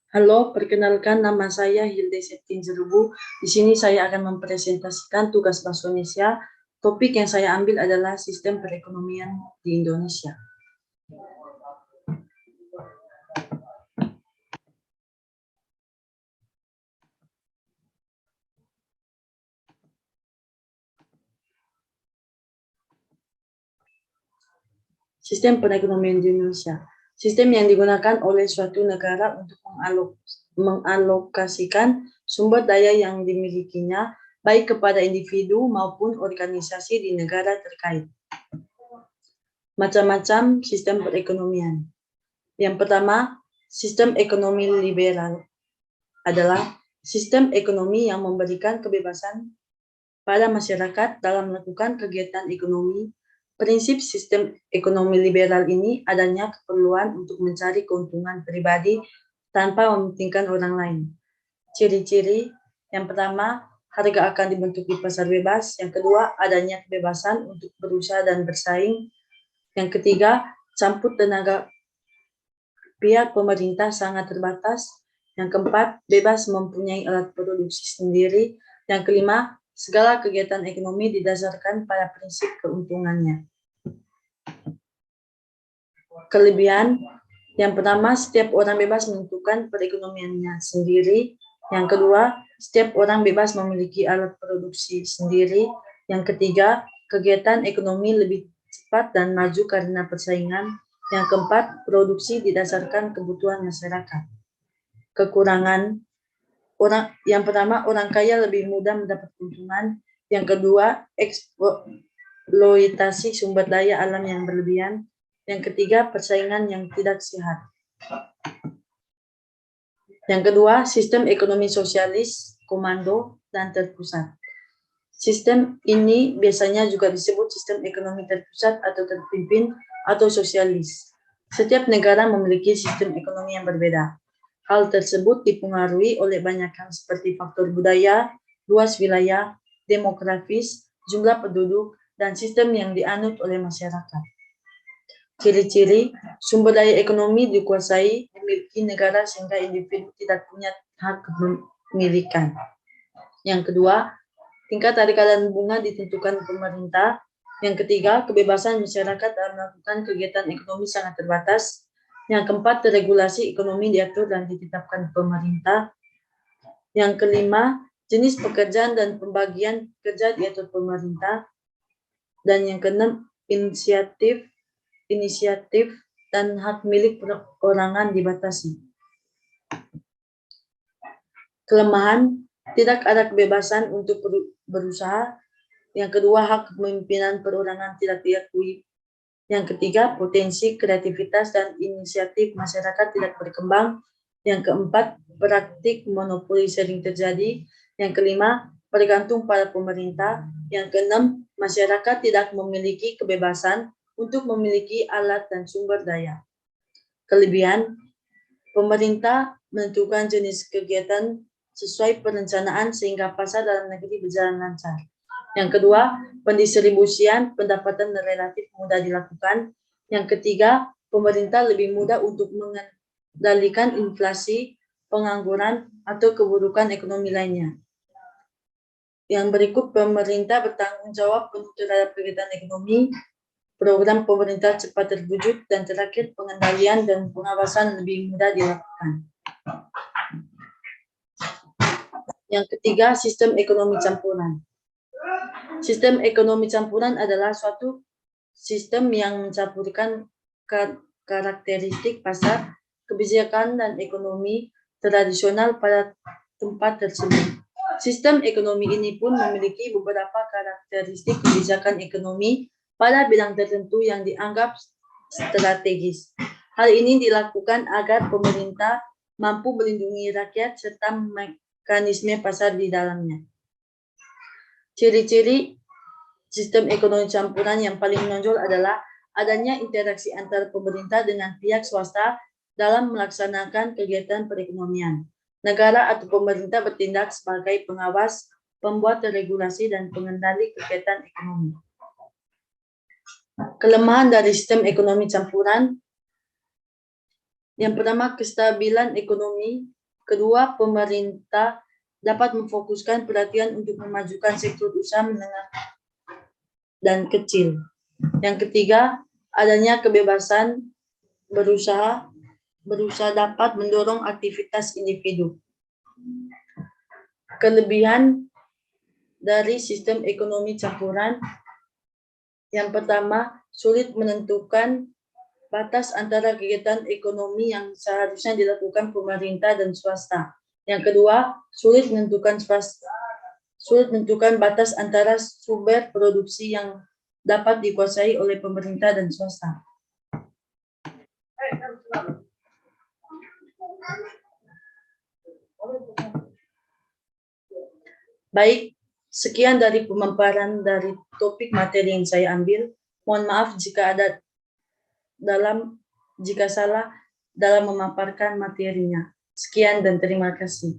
Halo, perkenalkan nama saya Hilde Septin Jerubu. Di sini saya akan mempresentasikan tugas bahasa Indonesia. Topik yang saya ambil adalah sistem perekonomian di Indonesia. Sistem perekonomian di Indonesia. Sistem yang digunakan oleh suatu negara untuk mengalokasikan sumber daya yang dimilikinya, baik kepada individu maupun organisasi di negara terkait. Macam-macam sistem perekonomian. Yang pertama, sistem ekonomi liberal adalah sistem ekonomi yang memberikan kebebasan pada masyarakat dalam melakukan kegiatan ekonomi. Prinsip sistem ekonomi liberal ini adanya keperluan untuk mencari keuntungan pribadi tanpa mementingkan orang lain. Ciri-ciri yang pertama, harga akan dibentuk di pasar bebas. Yang kedua, adanya kebebasan untuk berusaha dan bersaing. Yang ketiga, campur tenaga pihak pemerintah sangat terbatas. Yang keempat, bebas mempunyai alat produksi sendiri. Yang kelima, segala kegiatan ekonomi didasarkan pada prinsip keuntungannya. Kelebihan, yang pertama, setiap orang bebas menentukan perekonomiannya sendiri. Yang kedua, setiap orang bebas memiliki alat produksi sendiri. Yang ketiga, kegiatan ekonomi lebih cepat dan maju karena persaingan. Yang keempat, produksi didasarkan kebutuhan masyarakat. Kekurangan, yang pertama, orang kaya lebih mudah mendapat keuntungan. Yang kedua, eksploitasi sumber daya alam yang berlebihan. Yang ketiga, persaingan yang tidak sehat. Yang kedua, sistem ekonomi sosialis, komando, dan terpusat. Sistem ini biasanya juga disebut sistem ekonomi terpusat atau terpimpin atau sosialis. Setiap negara memiliki sistem ekonomi yang berbeda. Hal tersebut dipengaruhi oleh banyak hal seperti faktor budaya, luas wilayah, demografis, jumlah penduduk, dan sistem yang dianut oleh masyarakat. Ciri-ciri, sumber daya ekonomi dikuasai dimiliki negara sehingga individu tidak punya hak kepemilikan. Yang kedua, tingkat harga dan bunga ditentukan pemerintah. Yang ketiga, kebebasan masyarakat dalam melakukan kegiatan ekonomi sangat terbatas. Yang keempat, regulasi ekonomi diatur dan ditetapkan pemerintah. Yang kelima, jenis pekerjaan dan pembagian kerja diatur pemerintah. Dan yang keenam, inisiatif dan hak milik perorangan dibatasi. Kelemahan, tidak ada kebebasan untuk berusaha. Yang kedua, hak kepemimpinan perorangan tidak diakui. Yang ketiga, potensi kreativitas dan inisiatif masyarakat tidak berkembang. Yang keempat, praktik monopoli sering terjadi. Yang kelima, bergantung pada pemerintah. Yang keenam, masyarakat tidak memiliki kebebasan untuk memiliki alat dan sumber daya. Kelebihan, pemerintah menentukan jenis kegiatan sesuai perencanaan sehingga pasar dalam negeri berjalan lancar. Yang kedua, pendistribusian pendapatan relatif mudah dilakukan. Yang ketiga, pemerintah lebih mudah untuk mengendalikan inflasi, pengangguran, atau keburukan ekonomi lainnya. Yang berikut, pemerintah bertanggung jawab penuh terhadap kegiatan ekonomi, program pemerintah cepat terwujud, dan terakhir pengendalian dan pengawasan lebih mudah dilakukan. Yang ketiga, sistem ekonomi campuran. Sistem ekonomi campuran adalah suatu sistem yang mencampurkan karakteristik pasar, kebijakan, dan ekonomi tradisional pada tempat tersebut. Sistem ekonomi ini pun memiliki beberapa karakteristik kebijakan ekonomi pada bidang tertentu yang dianggap strategis. Hal ini dilakukan agar pemerintah mampu melindungi rakyat serta mekanisme pasar di dalamnya. Ciri-ciri sistem ekonomi campuran yang paling menonjol adalah adanya interaksi antara pemerintah dengan pihak swasta dalam melaksanakan kegiatan perekonomian. Negara atau pemerintah bertindak sebagai pengawas, pembuat regulasi, dan pengendali kegiatan ekonomi. Kelemahan dari sistem ekonomi campuran, yang pertama, kestabilan ekonomi Kedua, pemerintah dapat memfokuskan perhatian untuk memajukan sektor usaha menengah dan kecil. Yang ketiga, adanya kebebasan berusaha dapat mendorong aktivitas individu. Kelebihan dari sistem ekonomi campuran, yang pertama, sulit menentukan batas antara kegiatan ekonomi yang seharusnya dilakukan pemerintah dan swasta. Yang kedua, sulit menentukan batas antara sumber produksi yang dapat dikuasai oleh pemerintah dan swasta. Baik, sekian dari pemaparan dari topik materi yang saya ambil. Mohon maaf jika salah dalam memaparkan materinya. Sekian dan terima kasih.